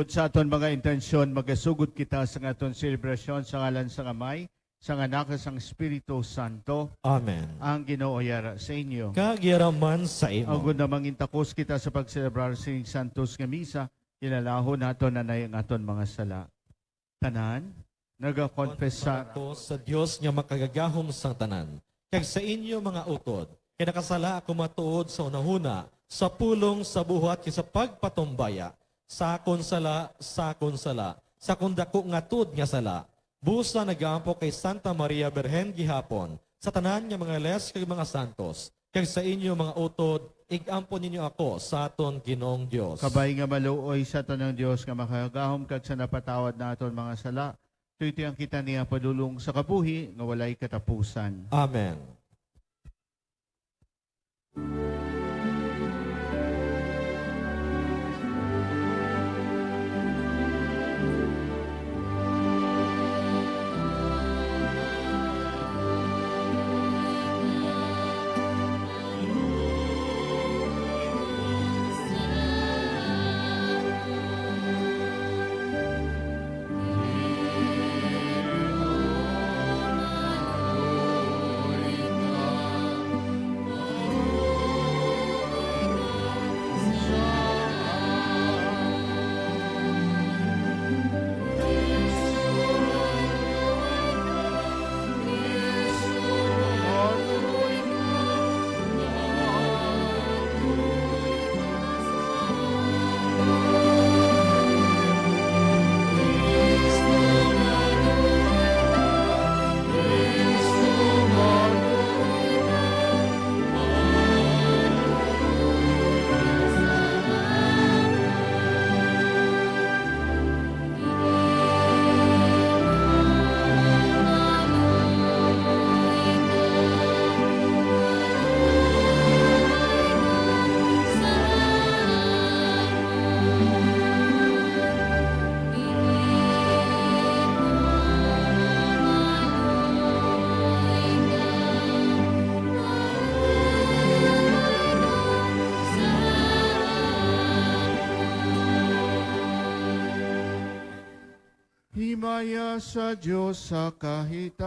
Tungod sa aton mga intensyon, magasugod kita sa aton selebrasyon sa ngalan sa Amay, sa anak sang Espiritu Santo, Amen. ang Ginoo yara sa inyo. Kagyaraman sa imo. Agud na mangintakos kita sa pagselebrar sa Santos nga Misa, ilalahon naton nanay ang aton mga sala. Tanan, nagakonfessar Ako sa Dios nga makagagahom sang tanan. Kag sa inyo mga utod, kay nakasala ako matuod sa unahuna, sa pulong, sa buhat, sa pagpatumbaya, sa konsala, sa kundako nga tud nga sala. Busa nagaampo kay Santa Maria Berhen gihapon, sa tanan nga mga les kag mga santos, kag sa inyo mga utod, igampo ninyo ako sa aton Ginoong Dios. kabay nga maluoy sa aton ng Dios nga makagahom kag sa napatawad na aton mga sala. Tuiti ang kita niya padulong sa kabuhi nga walay katapusan. Amen. Himaya sa Diyos sa kahitasan.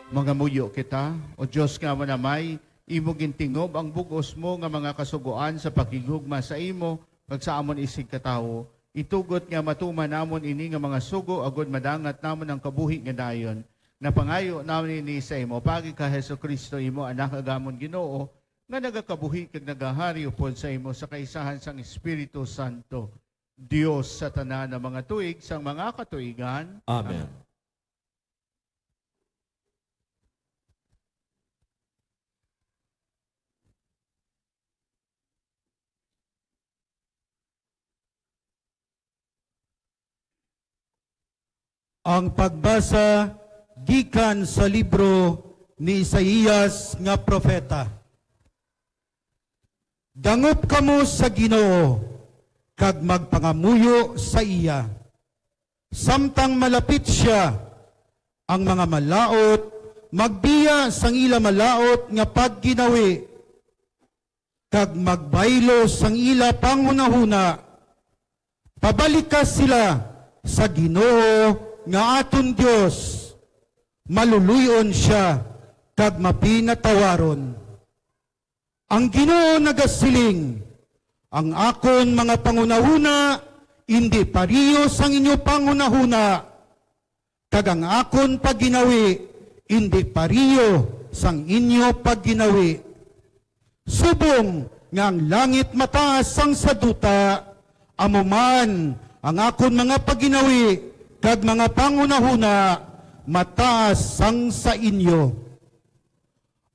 Mga muyo kita, o Diyos nga manamay, imo gintingob ang bugos mo nga mga kasuguan sa pakigugma sa imo, pagsaamon isig katawo, itugot nga matuman namon ini nga mga sugo, agod madangat namon ang kabuhi nga dayon, na pangayo namin ini sa imo, pagi ka Heso Kristo imo, anak agamon Ginoo, nga nagakabuhi kag nagahari upod sa imo sa kaisahan sang Espiritu Santo, Dios sa tanan ng mga tuig, sang mga katuigan. Amen. Ang pagbasa gikan sa libro ni Isaías nga propeta. Dangot kamo sa Ginoo kag magpangamuyo sa iya. Samtang malapit siya, ang mga malaot magbiya sang ila malaot nga pagginawi kag magbaylo sang ila panghunahuna. Pabalikas sila sa Ginoo nga aton Dios, maluluyon siya, kag mapinatawaron. Ang Ginoo nagasiling, ang akon mga pangunahuna, hindi pariyo sang inyo pangunahuna, kag ang akon pagginawi, hindi pariyo sang inyo pagginawi. Subong nga ang langit mataas sang saduta, amuman ang akon mga pagginawi, kag mga pangunahuna, mataas sang sa inyo.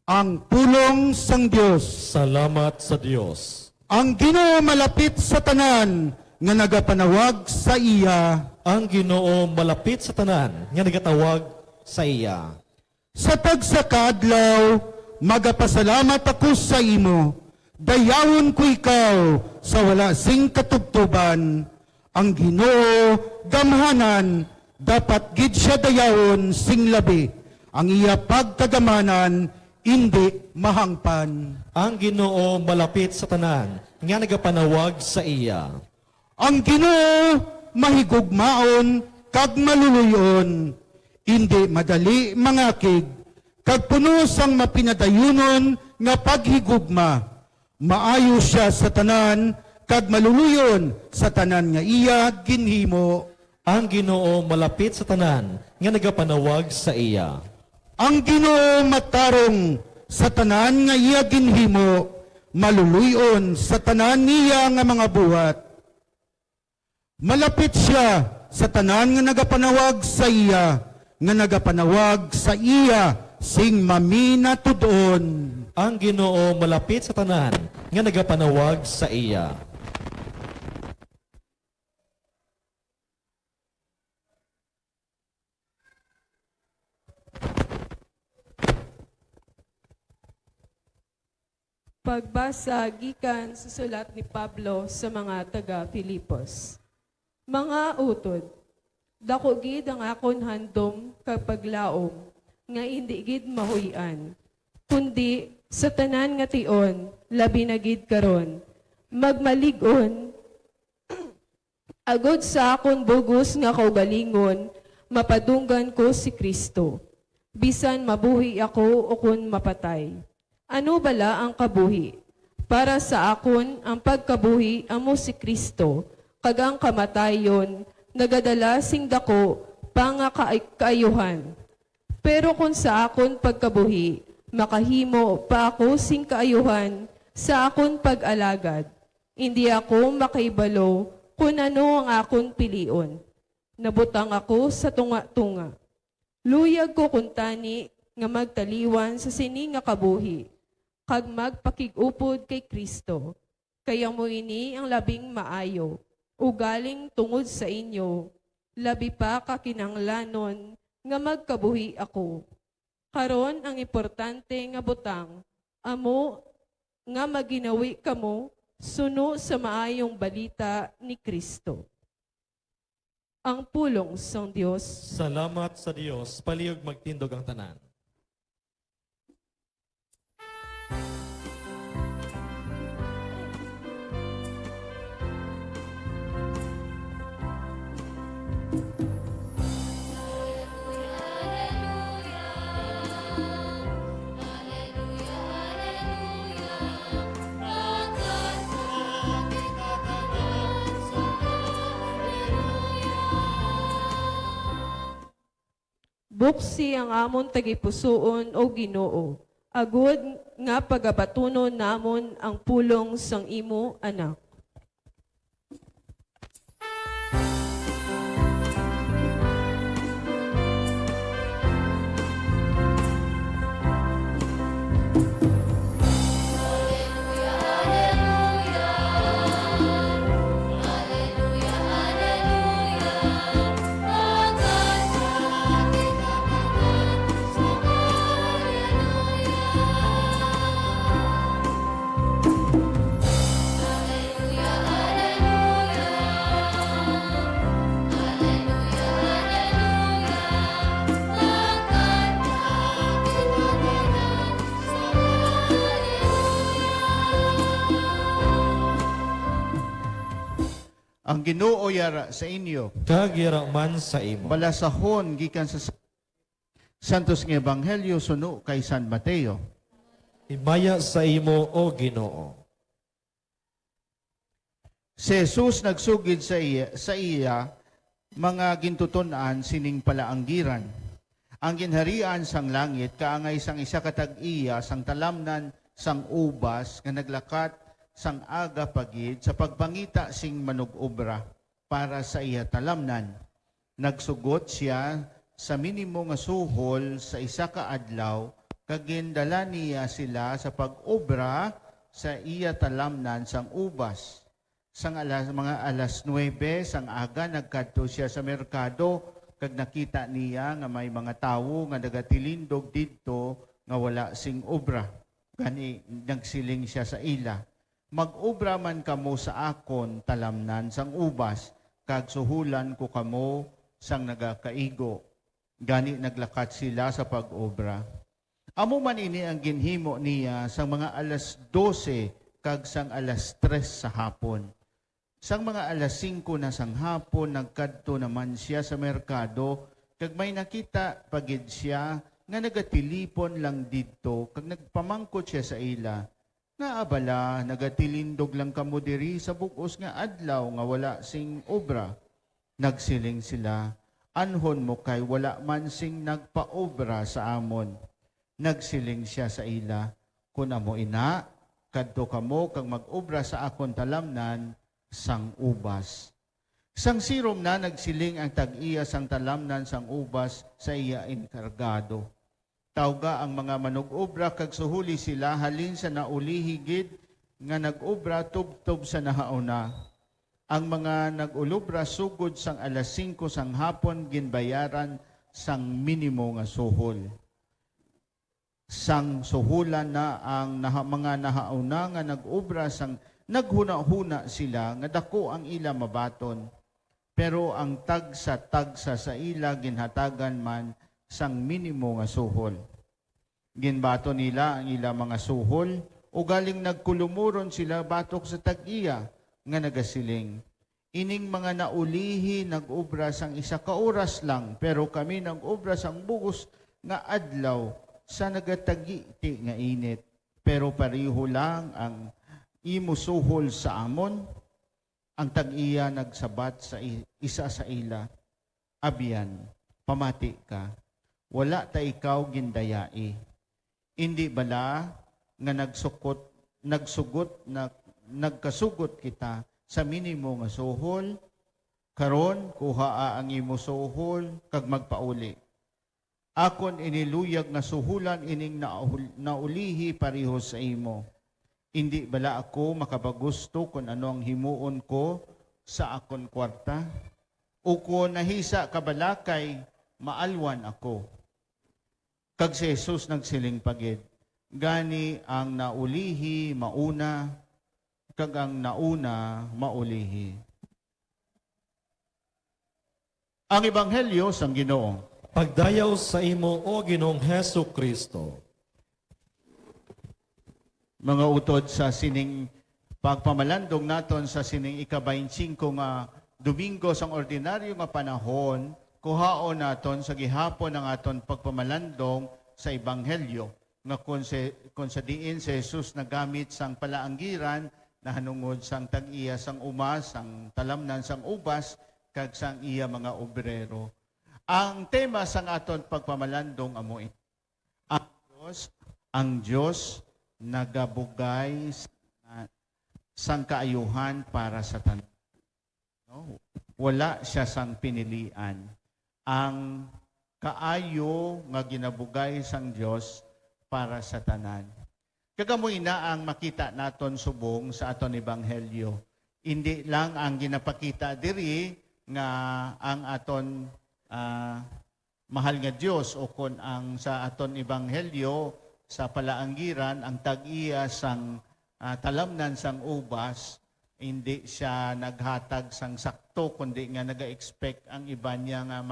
Ang pulong sang Dios. Salamat sa Diyos. Ang Ginoo malapit sa tanan, nga nagapanawag sa iya. Ang Ginoo malapit sa tanan, nga nagatawag sa iya. Sa tagsakadlaw, magapasalamat ako sa imo. Dayawon ko ikaw sa wala sing katubtuban. Ang Ginoo gamhanan, dapat gid siya dayawon sing labi. Ang iya pagkagamanan, hindi mahangpan. Ang Ginoo malapit sa tanan, nga nagapanawag sa iya. Ang Ginoo mahigugmaon kag maluluyon, hindi madali mangakig, kag puno sang mapinadayunon nga paghigugma. Maayo siya sa tanan, kag maluluyon sa tanan nga iya ginhimo. Ang Ginoo malapit sa tanan, nga nagapanawag sa iya. Ang Ginoo matarong sa tanan nga iya ginhimo, maluluyon sa tanan niya nga mga buhat. Malapit siya sa tanan nga nagapanawag sa iya, nga nagapanawag sa iya sing maminatudon. Ang Ginoo malapit sa tanan, nga nagapanawag sa iya. Pagbasa gikan sa sulat ni Pablo sa mga taga-Filipos. Mga utod, dako gid ang akon handom kapag laom, nga hindi gid mahuyan, kundi sa tanan nga tion, labi na gid karon, magmaligon, agod sa akon bugos nga kaugalingon, mapadunggan ko si Kristo. Bisan mabuhi ako o kun mapatay. Ano bala ang kabuhi? Para sa akon, ang pagkabuhi amo si Kristo, kag ang kamatayon, nagadala sing dako, panga kaayuhan. Pero kung sa akon pagkabuhi, makahimo pa ako sing kaayuhan sa akon pag-alagad. Hindi ako makaibalo kung ano ang akon pilion. Nabutang ako sa tunga-tunga. Luyag ko kuntani nga magtaliwan sa sini nga kabuhi, kag magpakigupod kay Kristo. Kaya mo ini ang labing maayo, ugaling tungod sa inyo, labi pa kakinanglanon nga magkabuhi ako. Karon ang importante nga butang, amo nga maginawi kamo suno sa maayong balita ni Kristo. Ang pulong sang Dios. Salamat sa Dios, palihog magtindog ang tanan. Buksi ang amon tagipusoon o Ginoo. Agud nga pagabatunon namon ang pulong sang imo anak. Ang Ginoo yara sa inyo. Kagira man sa imo. Balasahon gikan sa Santos nga Ebanghelyo suno kay San Mateo. Himaya sa imo, O Ginoo. Si Jesus nagsugid sa iya mga gintuton-an sining palaanggiran. Ang ginharian sang langit kaangay sang isa katag iya sang talamnan sang ubas nga naglakat sang aga pagid sa pagpangita sing manug-obra para sa iya talamnan. Nagsugot siya sa minimo nga suhol sa isa ka adlaw kag gindala niya sila sa pag-obra sa iya talamnan sang ubas. Sang mga alas 9 sang aga nagkadto siya sa merkado kag nakita niya nga may mga tawo nga nagatilindog didto nga wala sing obra. Gani nagsiling siya sa ila. Mag-obra man kamo sa akon talamnan sang ubas, kag suhulan ko kamo sang nagakaigo. Gani naglakat sila sa pag-obra. Amo man ini ang ginhimo niya sang mga alas 12 kag sang alas 3 sa hapon. Sang mga alas 5 na sang hapon, nagkadto naman siya sa merkado, kag may nakita pagid siya nga nagatilipon lang didto, kag nagpamangkot siya sa ila. Nga abala, nagatilindog lang kamo diri sa bukos nga adlaw nga wala sing obra. Nagsiling sila, anhon mo kay wala man sing nagpaobra sa amon. Nagsiling siya sa ila, kun amo ina, kadto kamo kag mag-obra sa akon talamnan sang ubas. Sang sirom na nagsiling ang tag-iya sang talamnan sang ubas sa iya inkargado. Tawga ang mga manug-obra kag suhuli sila halin sa naulihigid nga nag-obra tubtob sa nahauna. Ang mga nag-ulobra sugod sang alas 5 sang hapon ginbayaran sang minimo nga suhol. Sang suhulan na ang mga nahauna nga nag-obra sang naghuna-huna sila nga dako ang ila mabaton. Pero ang tagsa-tagsa sa ila ginhatagan man sang minimo nga suhol. Ginbato nila ang ila mga suhol o galing nagkulumuron sila batok sa tag-iya nga nagasiling. Ining mga naulihi nag-obra sang isa ka oras lang, pero kami nag-obra sang bugos nga adlaw sa nagatagiti nga init. Pero pareho lang ang imo suhol sa amon. Ang tag-iya nagsabat sa isa sa ila. Abiyan, pamati ka. Wala ta ikaw gindayai. Hindi bala nga nagkasugot kita sa minimo nga suhol, karon kuhaa ang imo suhol kag magpauli. Akon iniluyag nga suhulan ining naulihi pareho sa imo. Hindi bala ako makapagusto kung ano ang himuon ko sa akon kwarta? O kung nahisa kabalakay, maalwan ako. Kag si Jesus nagsiling pagid, gani ang naulihi mauna, kag ang nauna maulihi. Ang Ebanghelyo sang Ginoo. Pagdayaw sa imo, O Ginoong Hesu Kristo. Mga utod sa sining pagpamalandong naton sa sining ika-25 nga Domingo sang ordinaryo nga panahon, kuhaon naton sa gihapon ang aton pagpamalandong sa Ebanghelyo nga kung sa diin si Jesus nagamit sang palaanggiran na hanungod sang tag-iya sang umas, sang talamnan sang ubas, kag sang iya mga obrero. Ang tema sang aton pagpamalandong amoy. Ang Diyos nagabugay sang kaayuhan para sa tanan. No? Wala siya sang pinilian. Ang kaayo nga ginabugay sang Diyos para sa tanan. Kagamoy na ang makita naton subong sa aton ebanghelyo. Hindi lang ang ginapakita diri nga ang aton mahal nga Diyos o kon ang sa aton ebanghelyo sa palaanggiran ang tag-iya sang talamnan sang ubas, hindi siya naghatag sang sakto kundi nga naga-expect ang iban niya nga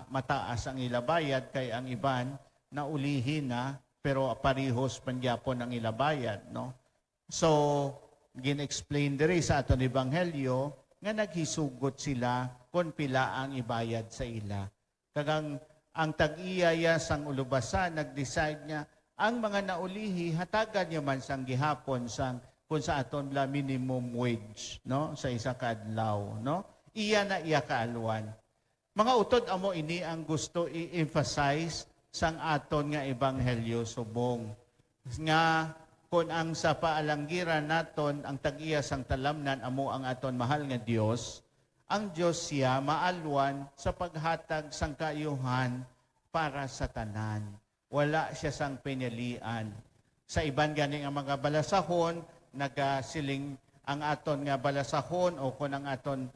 mataas ang ilabayad kay ang iban na ulihin na pero parihos pangyapon ang ilabayad, no? So gin-explain diri sa aton ebanghelyo nga naghisugot sila kung pila ang ibayad sa ila. Kagang ang tag-iyaya sang ulubasan nag-decide nga ang mga naulihi hatagan niya man sang gihapon sang kung sa aton la minimum wage, no, sa isa ka adlaw, no, iya na iya kaalwan. Mga utod amo ini ang gusto i-emphasize sang aton nga ebanghelyo subong nga kung ang sa paalanggiran naton ang tag-iya sang talamnan amo ang aton mahal nga Dios, ang Dios siya maalwan sa paghatag sang kaayuhan para sa tanan. Wala siya sang pinilian. Sa iban gani ang mga balasahon, nagasiling ang aton nga balasahon o kung ang aton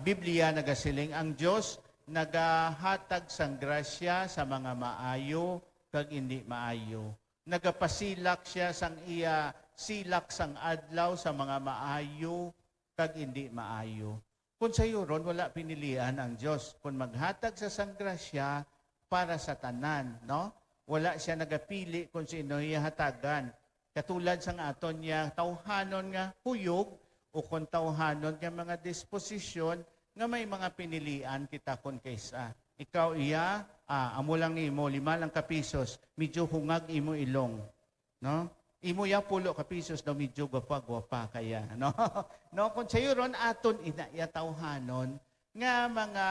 Biblia nagasiling ang Dios nagahatag sang grasya sa mga maayo kag hindi maayo. Nagapasilak siya sang iya silak sang adlaw sa mga maayo kag hindi maayo. Kung sa ron wala pinilian ang Dios kung maghatag sa sang grasya para sa tanan, no? Wala siya nagapili kung sino ihatagan. Katulad sang aton niya tawhanon nga huyog o kung tawhanon nga mga disposisyon nga may mga pinilian kita kon kaysa. Ikaw iya, amo lang imo 5 lang ka pisos, medyo hungag imo ilong, no? Imo ya 10 ka pisos daw medyo gwapa kaya, no? No kun sayo ron aton ina tawhanon nga mga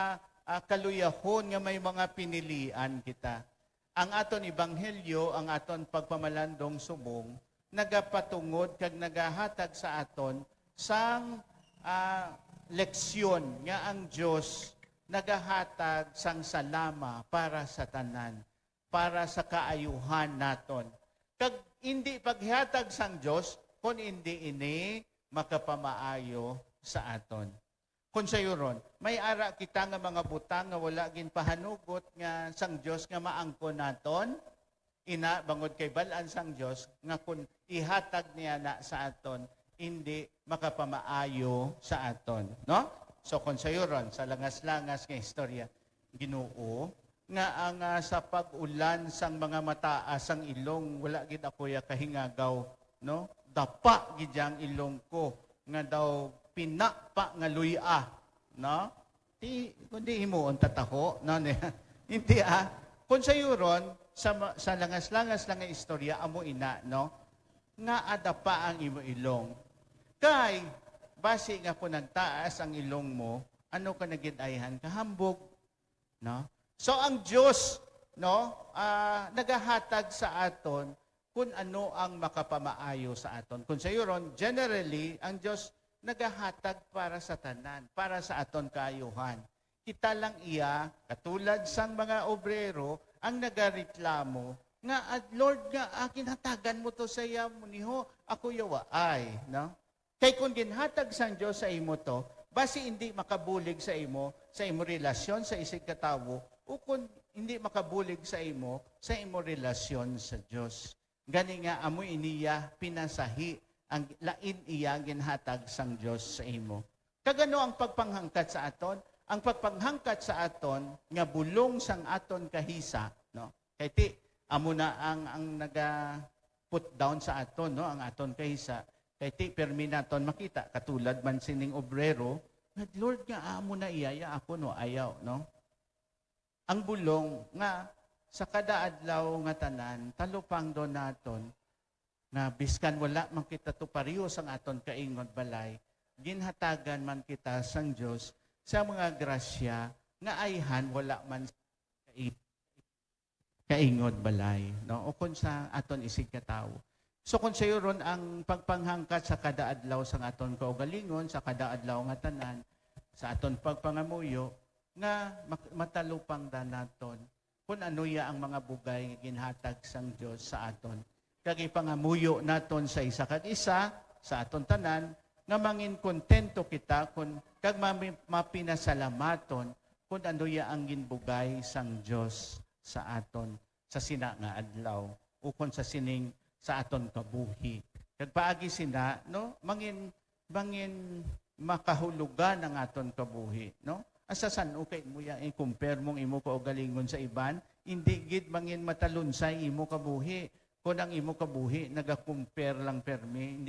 kaluyahon nga may mga pinilian kita. Ang aton ebanghelyo, ang aton pagpamalandong subong, nagapatungod kag nagahatag sa aton sang leksyon nga ang Dios nagahatag sang salama para sa tanan, para sa kaayuhan naton. Kag hindi paghatag sang Dios kun hindi ini makapamaayo sa aton. Kung sayo ron, may ara kita nga mga butang nga wala gin pahanugot nga sang Dios nga maangkon naton, ina bangod kay balaan sang Dios nga kun ihatag niya na sa aton, hindi makapamaayo sa aton, no? So kung sayo ron, sa langas-langas nga istorya, Ginoo nga ang sa pag-ulan sang mga mataas sang ilong wala gid ako ya kahingagaw, no? Dapa gid ang ilong ko nga daw pinapa nga luya, no? Kundi himuon tataho, no? Hindi Kung sayo ron, sa langas-langas lang nga istorya, amo ina, no? Nga adapa ang imo ilong. Kay, basi nga po nagtaas ang ilong mo, ano ka nagidayhan? Kahambog, no? So ang Diyos, no, nagahatag sa aton kung ano ang makapamaayo sa aton. Kung sayo ron, generally, ang Diyos nagahatag para sa tanan, para sa aton kaayuhan. Kita lang iya, katulad sang mga obrero, ang nagareklamo, nga, Lord, nga, akin hatagan mo to sa iya mo niho, ako yawa ay, no? Kay kung ginhatag sang Diyos sa imo to, basi hindi makabulig sa imo relasyon sa isig katawo, o kung hindi makabulig sa imo relasyon sa Diyos. Gani nga, amoy iniya, pinasahi, ang lain iya ginhatag sang Diyos sa imo. Kagano ang pagpanghangkat sa aton? Ang pagpanghangkat sa aton nga bulong sang aton kahisa, no? Kay ti amo na ang naga put down sa aton, no, ang aton kahisa. Kay ti permi naton makita katulad man sining obrero, nga Lord nga amo na iyaya ako no ayaw, no? Ang bulong nga sa kada adlaw nga tanan talupang do naton nga biskan wala man kita to pareho sang aton kaingon balay, ginhatagan man kita sang Dios sa mga grasya nga ayhan wala man kaingod balay, no? O kung sa aton isig katawo. So kung sayo ron ang pagpanghangkat sa kada adlaw sa aton kaugalingon, sa kada adlaw nga tanan, sa aton pagpangamuyo, nga matalupang danaton, kung ano ya ang mga bugay nga ginhatag sang Dios sa aton. Kag ipangamuyo naton sa isa kag isa, sa aton tanan, nga mangin kontento kita kung kag mapinasalamaton kung ano ya ang ginbugay sang Dios sa aton sa sina nga adlaw ukon sa sining sa aton kabuhi. Kag paagi sina no mangin makahulugan ang aton kabuhi, no? Asasan okay mo ya i-compare mong imo kaugalingon sa iban, hindi gid mangin matalunsay imo kabuhi. Kung ang imo kabuhi naga-compare lang permi,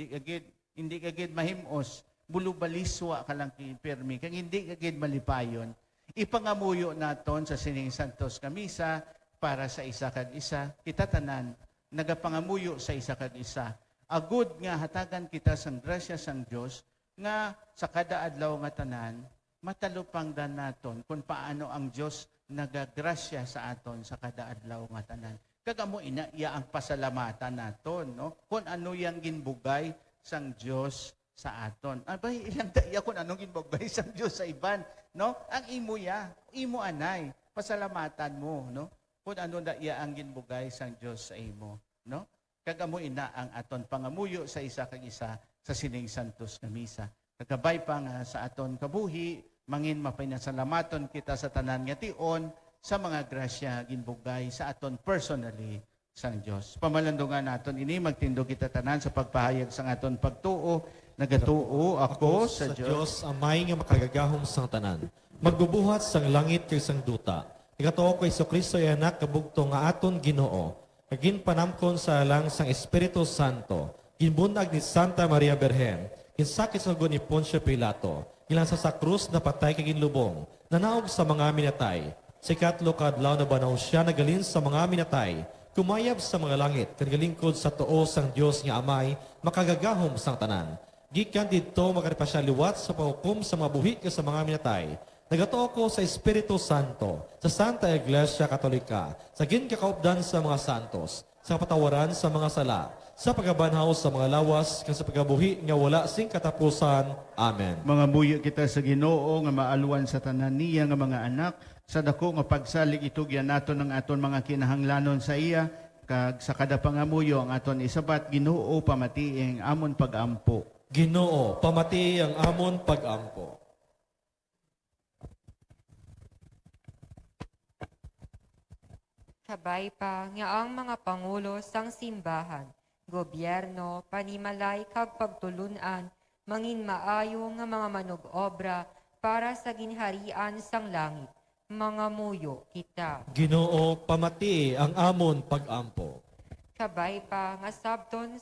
hindi kagid mahimos, bulubaliswa ka lang permi, kag hindi kagid malipayon. Ipangamuyo naton sa sining Santos Kamisa para sa isa kag isa, kita tanan nagapangamuyo sa isa kag isa. Agud nga hatagan kita sang grasya sang Dios nga sa kada adlaw nga tanan matalupang dan naton kung paano ang Dios nagagrasya sa aton sa kada adlaw nga tanan. Kagamo ina iya ang pasalamatan naton, no? Kung ano yang ginbugay sang Dios sa aton. Abay ilang daya kung anong ginbugay sang Dios sa iban, no? Ang imo ya, imo anay, pasalamatan mo, no? Kung ano daya ang ginbugay sang Dios sa imo, no? Kagamo ina ang aton pangamuyo sa isa kag isa sa sining Santos nga misa. Kagabay pa nga sa aton kabuhi, mangin mapinasalamaton kita sa tanan nga tion sa mga grasya ginbugay sa aton personally sang Dios. Pamalandungan naton ini magtindo kita tanan sa pagpahayag sang aton pagtuo. Nagatuo ako sa Dios amay nga makagagahom sang tanan. Magbubuhat sang langit kay sang duta. Nagatuo ko Jesucristo ay anak kabugto nga aton Ginoo. Kagin panamkon sa lang sang Espiritu Santo. Ginbunag ni Santa Maria Berhen. Ginsakit sa ni Poncio Pilato. Gilansa sa krus na patay kay ginlubong. Nanaog sa mga minatay. Sa ikatlo kadlaw na banaw siya nagalin sa mga minatay, kumayab sa mga langit, kagalingkod sa tuo sang Dios nga amay, makagagahom sang tanan. Gikan didto makarpa siya liwat sa pahukom sa mga buhi sa mga minatay. Nagatuo ko sa Espiritu Santo, sa Santa Iglesia Katolika, sa ginkakaupdan sa mga santos, sa patawaran sa mga sala, sa pagabanhaw sa mga lawas, kag sa pagabuhi nga wala sing katapusan. Amen. mga muyo kita sa Ginoo nga maalwan sa tanan niya nga mga anak, sa dako nga pagsalig itugyan naton ang aton mga kinahanglanon sa iya, kag sa kada pangamuyo ang aton isabat, Ginoo pamatiing amon pagampo. Ginoo, pamati ang amon pag-ampo. Sabay pa nga ang mga pangulo sang simbahan, gobyerno, panimalay kag pagtulunan, mangin maayo nga mga manug-obra para sa ginharian sang langit. Mga muyo kita. Ginoo, pamati ang amon pag-ampo. Sabay pa nga sabton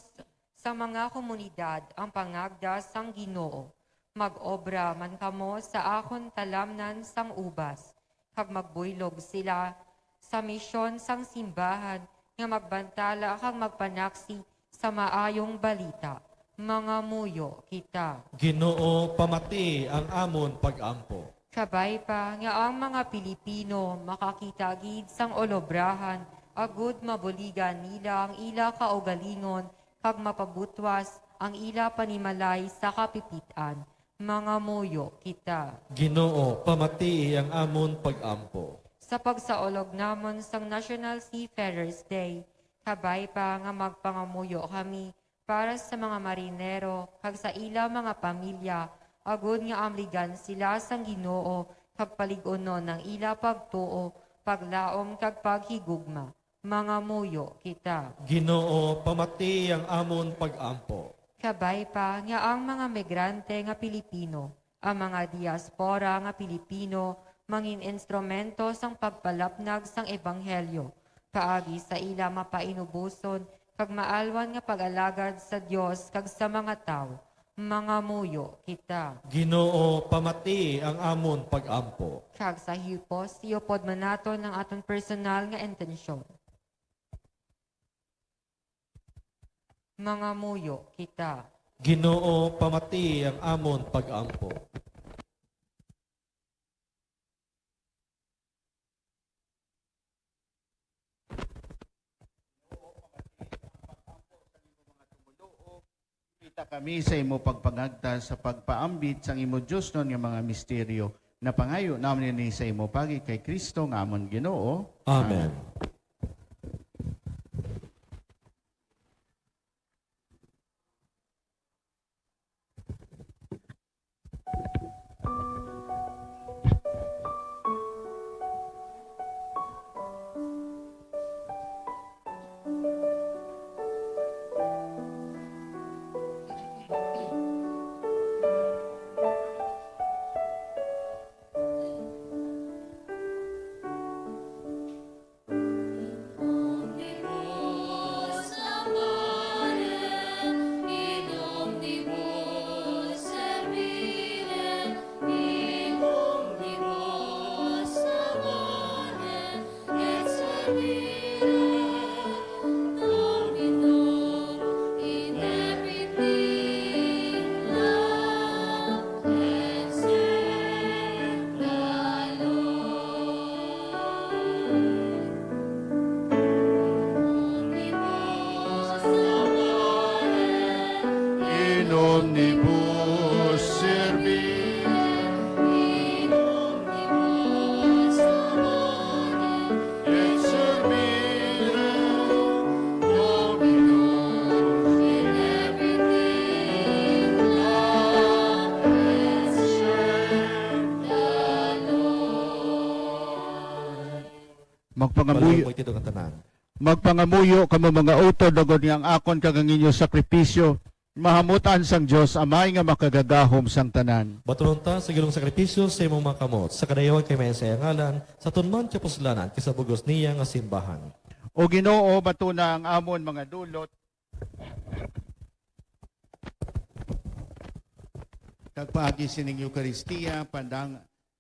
sa mga komunidad ang pangagda sang Ginoo. Mag-obra man kamo sa akon talamnan sang ubas. Kag magbuylog sila sa misyon sang simbahan nga magbantala kag magpanaksi sa maayong balita. Mga muyo kita. Ginoo, pamati ang amon pag-ampo. Sabay pa nga ang mga Pilipino makakita gid sang olobrahan, agud mabuligan nila ang ila kaugalingon, kag mapabutwas ang ila panimalay sa kapipitan. Mga muyo kita. Ginoo, pamati ang amon pag-ampo. Sa pagsaolog namon sang National Seafarers Day, kabay pa nga magpangamuyo kami para sa mga marinero kag sa ila mga pamilya, agud nga amligan sila sang Ginoo kag palig-unon ng ila pagtuo, paglaom kag paghigugma. Mga muyo kita. Ginoo, pamati ang amon pag-ampo. Kabay pa nga ang mga migrante nga Pilipino, ang mga diaspora nga Pilipino, mangin instrumento sang pagpalapnag sang ebanghelyo, paagi sa ila mapainubuson, kag maalwan nga pag-alagad sa Dios kag sa mga tao. Mga muyo kita. Ginoo, pamati ang amon pag-ampo. Kag sa hipos, iupod man nato ng aton personal nga intensyon. Mga muyo kita. Ginoo, pamati ang amon pag-ampo. Kita kami sa imo pagpangagda sa pagpaambit sang imo Dios non nga mga misteryo na pangayo namin ni sa imo pagi kay Kristo nga amon Ginoo. Amen. Omnibus amore, in omnibus servire, in omnibus amore, et servire, Dominor in everything love and serve the Lord. Omnibus amore, In omnibus servire, in omnibus amore, et servire, Dominus in everything love and serve the Lord. Magpangamuyo, Malumoy tito ka tanan. magpangamuyo kamo mga utod dagod nga ang akon kagang inyo sakripisyo mahamutan sang Dios amay nga makagagahom sang tanan. Batulon ta sa gilong sakripisyo sa imong mga kamot, sa kadayawan kay may sa ngalan, sa tunman kay puslanan, kisa bugos niya nga simbahan. O Ginoo batuna ang amon mga dulot. Kagpaagi sining Eucharistia,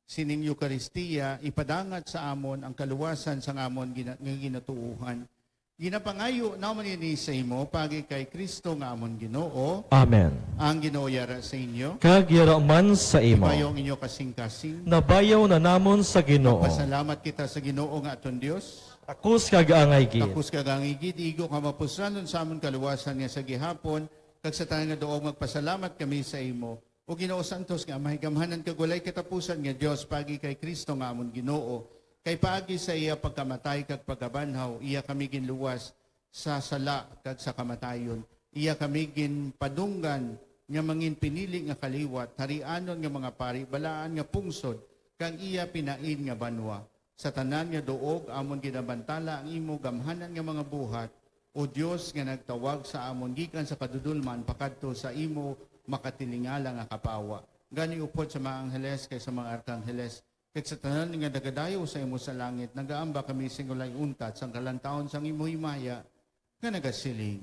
sining Eucharistia, ipadangat sa amon ang kaluwasan sa amon nga ginatuuhan. Ginapangayo naman ini sa imo, pagi kay Kristo nga amon Ginoo, Amen. ang Ginoo yara sa inyo. Kag man sa imo, Ipayong inyo kasing-kasing. nabayaw na namon sa Ginoo. Pasalamat kita sa Ginoo nga aton Dios. Akus kag angay gid. Tapos kagangigid, igo ka mapusranon sa amon kaluwasan nga sa gihapon, kag sa tayo nga doong magpasalamat kami sa imo. O Ginoo Santos nga mahigamhanan kag walay katapusan nga Dios pagi kay Kristo nga amon Ginoo. Kay paagi sa iya pagkamatay kag pagabanhaw, iya kami ginluwas sa sala kag sa kamatayon. Iya kami ginpadunggan nga mangin pinili nga kaliwat, harianon nga mga pari, balaan nga pungsod, kag iya pinain nga banwa. Sa tanan nga doog, amon ginabantala ang imo gamhanan nga mga buhat, o Dios nga nagtawag sa amon gikan sa kadudulman pakadto sa imo makatilingala nga kapawa. Gani upod sa mga angheles kay sa mga arkangheles, ket sa tanan nga dagadayo sa imo sa langit, nagaamba kami singulay untat sang kalantaon sang imo himaya nga nagasiling.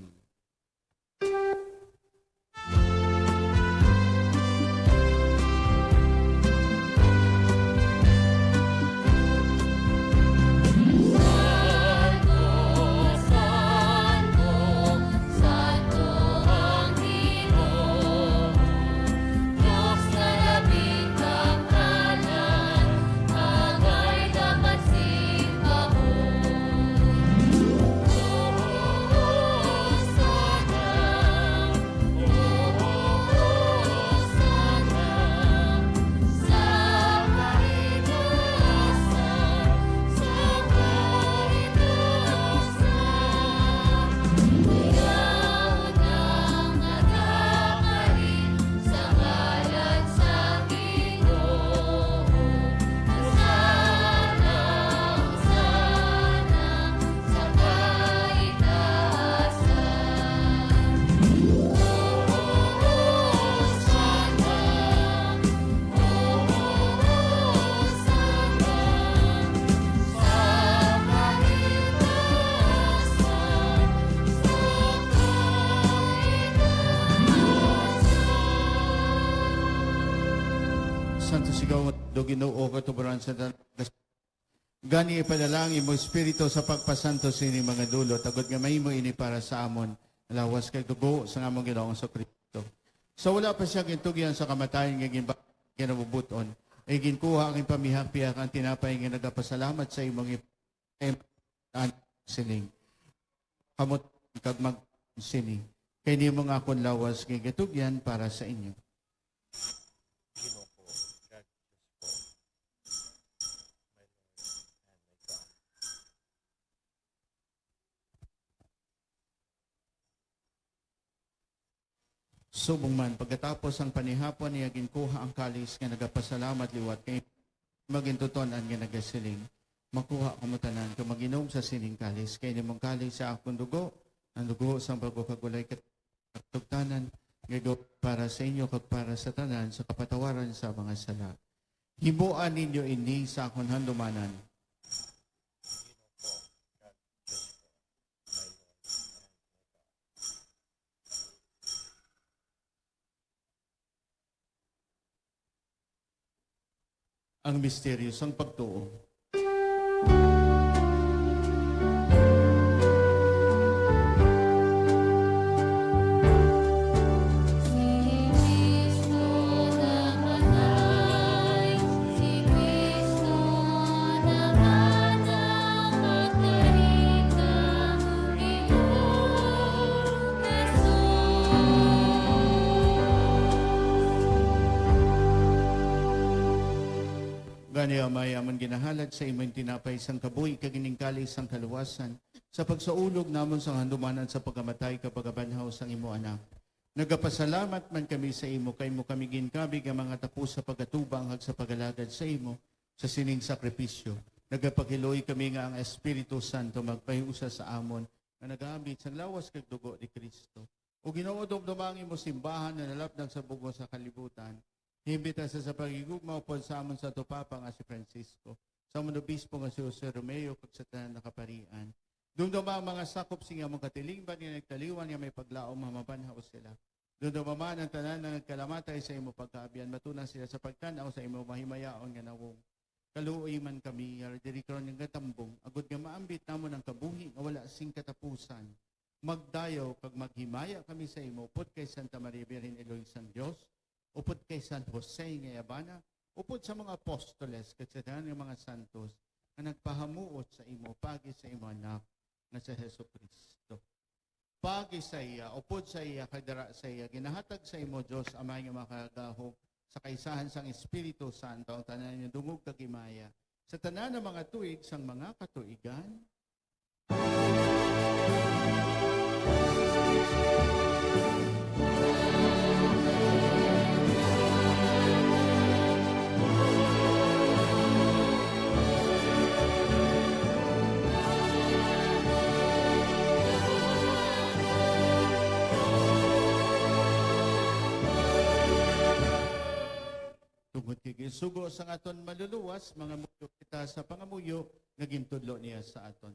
Santo, Santo ang Ginoo, Diyos na labing kaptanan, agay dapat simbahon. Santo sigaw do Ginoo katuburan sa tanan. Gani ipadalangin mo espiritu sa pagpasanto sa ini mga dulo, tagod nga mahimo ini para sa amon, lawas kay dugo sa among Ginoong sa Kristo. So wala pa siya gintugyan sa kamatayon nga ginabubuton, ay ginkuha ang pamihak-pihak ang tinapay nga nagapasalamat sa imong sining. Kamot kag magsining. Kay ni mo nga akong lawas kay gatugyan para sa inyo. Subong man, pagkatapos ang panihapon niya ginkuha ang kalis nga nagapasalamat liwat kay magintutonan nga nagasiling. Makuha kamutanan ka maginom sa sining kalis kay nimong kalis sa akong dugo, ang dugo sa pagkakagulay katugtanan ngayon para sa inyo kag para sa tanan sa kapatawaran sa mga sala. Himuan ninyo ini sa akong handumanan. Ang misteryosong pagtuo. Si Kristo namatay, si Kristo naman ang magdarita, iyong Gani amay amon ginahalad sa imong tinapay sang kabuhi kagining kalis sang kaluwasan sa pagsaulog namon sang handumanan sa pagkamatay kapag abanhaw sang imo anak. Nagapasalamat man kami sa imo kay mo kami ginkabig ang mga tapos sa pagatubang hag sa pagalagad sa imo sa sining sakripisyo. Nagapakiloy kami nga ang Espiritu Santo magpahiusa sa amon nga nagaambit sang lawas kag dugo ni Kristo. O ginuodom dumangi mo simbahan na nalapdag sa bugo sa kalibutan. Himbita sa pagigugma upod sa amon sa tupapa nga si Francisco. Sa amon obispo nga si Jose Romeo kag sa tanan nakaparian. Dumduma ang mga sakop singa mong katilingban nga nagtaliwan nga may paglaom mamabanhaw sila. Dumduma ang tanan na nagkalamatay sa imo pagkaabian. Matunan sila sa pagtanaw sa imo mahimayaon nga nawong. Kaluoy man kami, diri karon nga gatambong, agud nga maambit namon ang kabuhi nga wala sing katapusan. Magdayaw kag maghimaya kami sa imo upod kay Santa Maria Virgen Eloy sang Dios, upod kay San Jose nga Yabana, upod sa mga apostoles ket sa tanan nga mga santos nga nagpahamuot sa imo pagi sa imo anak nga sa Hesukristo. Pagi sa iya, upod sa iya, kadara sa iya, ginahatag sa imo Dios amay nga makagahog sa kaisahan sang Espiritu Santo ang tanan nga dungog kag himaya sa tanan ng mga tuig sang mga katuigan. Tungod kay gisugo sa aton maluluwas, mga muyo kita sa pangamuyo, naging tudlo niya sa aton.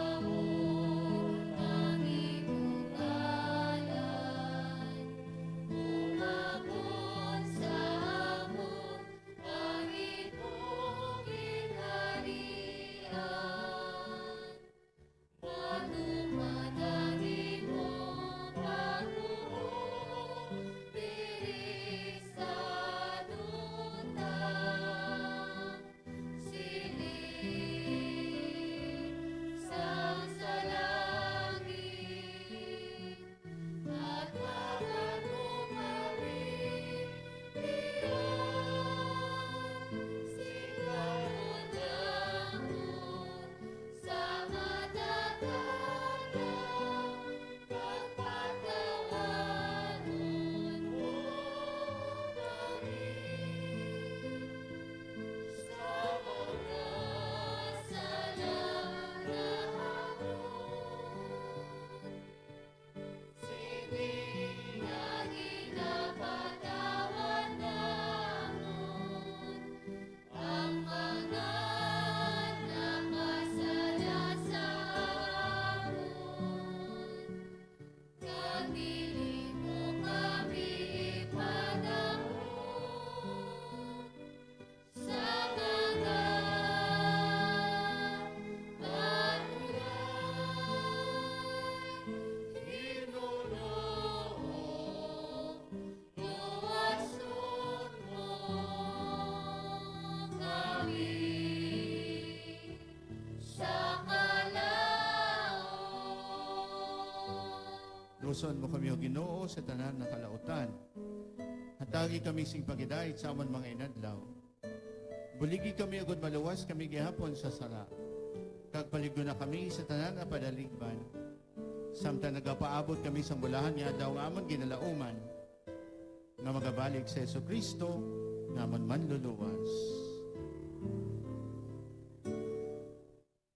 Pagkayamon ng iyong ngalan, Luson mo kami o Ginoo sa tanan na kalautan. Hatagi kami sing pagidait sa amon mga inadlaw. Buligi kami agud maluwas kami gihapon sa sala. Kag paligdo na kami sa tanan na padaligban. Samtang nagapaabot kami sa bulahan nga daw nga amon ginalauman. Nga magabalik sa Yesu Kristo nga amon manluluwas.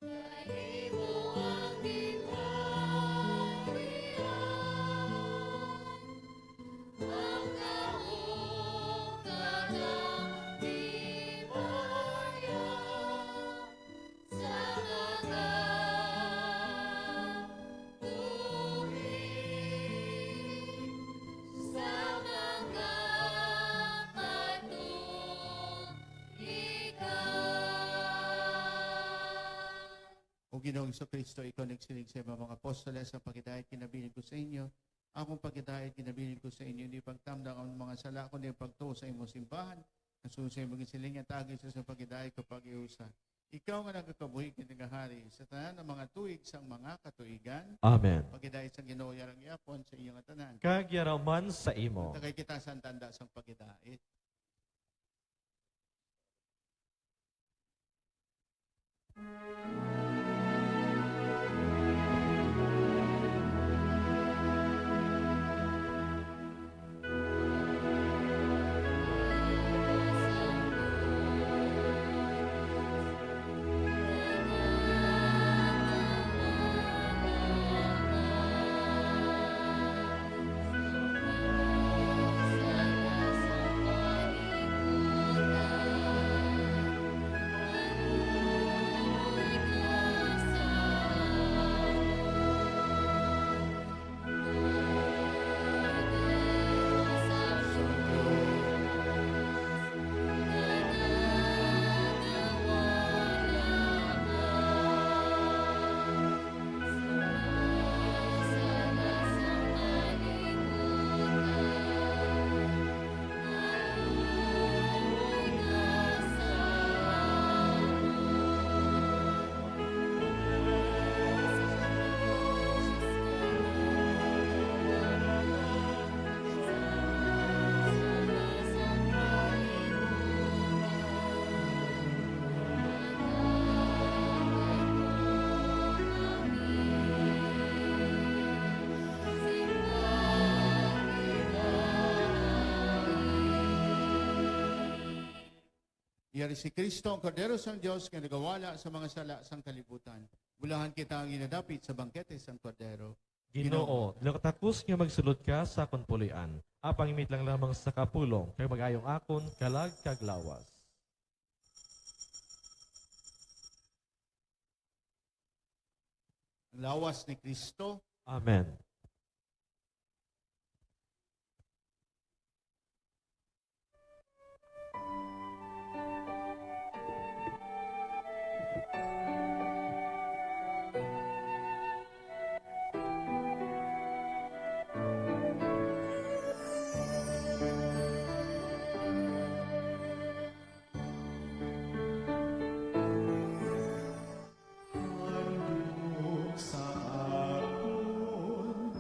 Nahimo ang gingharian, ang kahog ng dimaya, sa mga tuwing, sa mga katulikan. O Ginoong Kristo, ikaw nagsilig sa mga apostoles sa pagkidahit kinabilin ko sa inyo. Akong pagkidahit kinabilin ko sa inyo, hindi pagtamdang ang mga sala, kundi pagtuo sa imong simbahan. Nasusay mga siling at agay sa pagkidahit ko pag-iusa. Ikaw nga nagkakabuhi kinagahari sa tanan ng mga tuig sang mga katuigan. Amen. Pagkidahit sa Ginoo yarang yapon sa iyong tanan. Kagyaraman sa imo. Tagay kita sa tanda sang pagkidahit. Iyari si Kristo, ang Kordero sang Diyos, nga nagawala sa mga sala sang kalibutan. Bulahan kita ang inadapit sa bangkete sang Kordero. Ginoo, nakatapos nga magsulod ka sa konpulian. Apang imit lang lamang sa kapulong, kay magayong akon, kalag kaglawas. Ang lawas ni Kristo, Amen. sa akon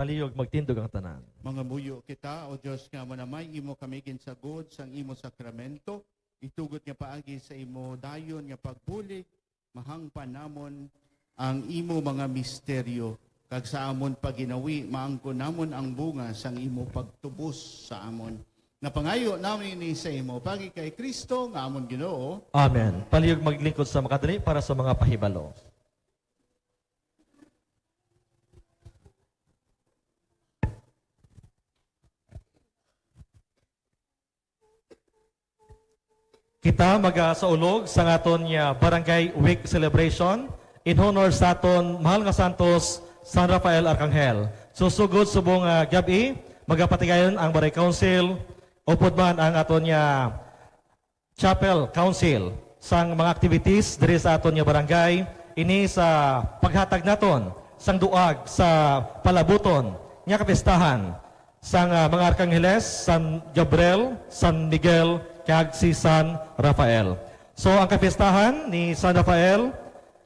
Palihog magtindog ang tanan. Mga muyo kita, o Diyos nga mo namay, imo kami ginsagod sang imo sakramento, itugot nga paagi sa imo dayon nga pagbulig, mahangpan namon ang imo mga misteryo, kag sa amon paginawi, maangko namon ang bunga sang imo pagtubos sa amon. Napangayo namin ni sa imo, pagi kay Kristo, nga amon Ginoo, Amen. Palihog maglingkod sa makadali para sa mga pahibalo. Kita magasaulog sa aton nga Barangay Week Celebration in honor sa aton mahal nga santos San Rafael Arcangel. Susugod subong gabi magapatigayon ang Barangay Council upod man ang aton nga Chapel Council sang mga activities diri sa aton nga barangay ini sa paghatag naton sang duag sa palabuton nga kapistahan sang mga Arkangeles, San Gabriel, San Miguel, kag si San Rafael. So ang kapistahan ni San Rafael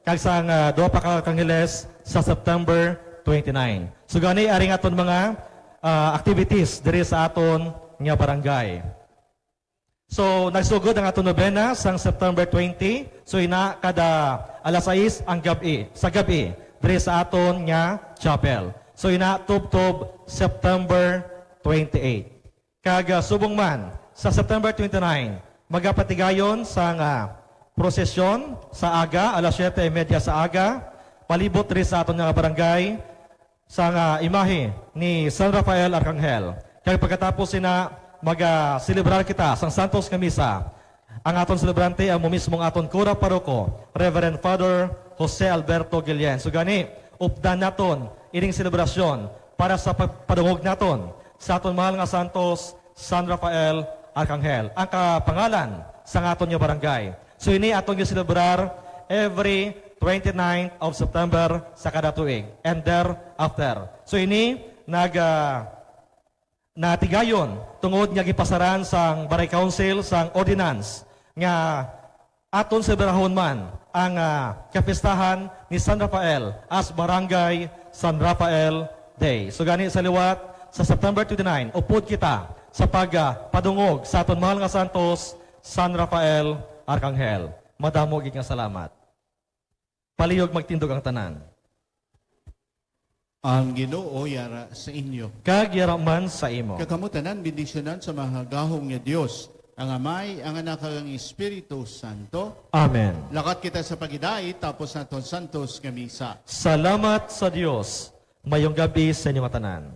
kag sang duha pa ka Arkangeles sa September 29. So gani aring aton mga activities diri sa aton nga barangay. So nagsugod ang aton nobena sang September 20. So ina kada alas 6 ang gabi sa gabi diri sa aton nga chapel. So ina tub-tub September 28. Kag subong man sa September 29 magapatigayon sang prosesyon sa aga alas 7:30 sa aga palibot diri sa aton nga barangay sang imahe ni San Rafael Arcangel. Kaya pagkatapos sina mag-celebrar kita sang Santos nga Misa, ang aton celebrante ang mismong aton Kura Paroko, Reverend Father Jose Alberto Guillen. So gani, updan naton ining selebrasyon para sa padungog naton sa aton mahal nga Santos San Rafael Arcangel. Ang kapangalan sa aton nga barangay. So ini aton nga celebrar every 29th of September sa kada tuig and thereafter. So ini natigayon tungod nga gipasaran sang Barangay Council sang ordinance nga aton celebrahon man ang kapistahan ni San Rafael as Barangay San Rafael Day. So gani sa liwat sa September 29 upod kita sa padungog sa aton mahal nga Santos San Rafael Arcangel. Madamo gid nga salamat. Palihog magtindog ang tanan. ang Ginoo yara sa inyo. Kag yaraman sa imo. Kakamutanan, bendisyonan sa mahagahong nga Dios, ang Amay, ang Anak, ang Espiritu Santo. Amen. Lakat kita sa pagidait, tapos naton Santos nga Misa. Salamat sa Dios. Mayong gabi sa inyong tanan.